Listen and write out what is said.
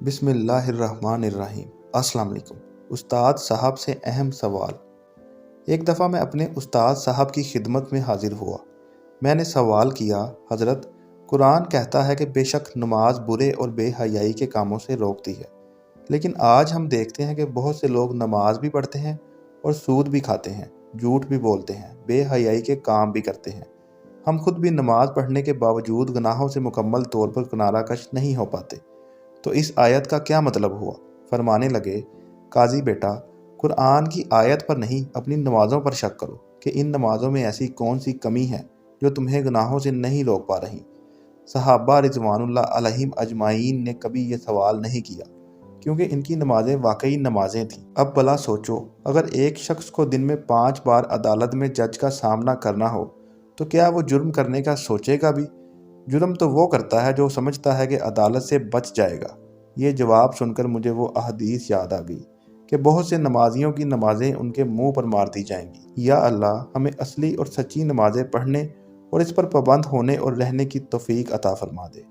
بسم اللہ الرحمن الرحیم۔ السلام علیکم۔ استاد صاحب سے اہم سوال۔ ایک دفعہ میں اپنے استاد صاحب کی خدمت میں حاضر ہوا۔ میں نے سوال کیا، حضرت، قرآن کہتا ہے کہ بے شک نماز برے اور بے حیائی کے کاموں سے روکتی ہے، لیکن آج ہم دیکھتے ہیں کہ بہت سے لوگ نماز بھی پڑھتے ہیں اور سود بھی کھاتے ہیں، جھوٹ بھی بولتے ہیں، بے حیائی کے کام بھی کرتے ہیں۔ ہم خود بھی نماز پڑھنے کے باوجود گناہوں سے مکمل طور پر کنارہ کش نہیں ہو پاتے۔ تو اس آیت کا کیا مطلب ہوا؟ فرمانے لگے، قاضی بیٹا، قرآن کی آیت پر نہیں، اپنی نمازوں پر شک کرو کہ ان نمازوں میں ایسی کون سی کمی ہے جو تمہیں گناہوں سے نہیں روک پا رہی۔ صحابہ رضوان اللہ علیہم اجمعین نے کبھی یہ سوال نہیں کیا، کیونکہ ان کی نمازیں واقعی نمازیں تھیں۔ اب بھلا سوچو، اگر ایک شخص کو دن میں 5 بار عدالت میں جج کا سامنا کرنا ہو تو کیا وہ جرم کرنے کا سوچے گا بھی؟ جرم تو وہ کرتا ہے جو سمجھتا ہے کہ عدالت سے بچ جائے گا۔ یہ جواب سن کر مجھے وہ احادیث یاد آ گئی کہ بہت سے نمازیوں کی نمازیں ان کے منہ پر مار دی جائیں گی۔ یا اللہ ہمیں اصلی اور سچی نمازیں پڑھنے اور اس پر پابند ہونے اور رہنے کی توفیق عطا فرما دے۔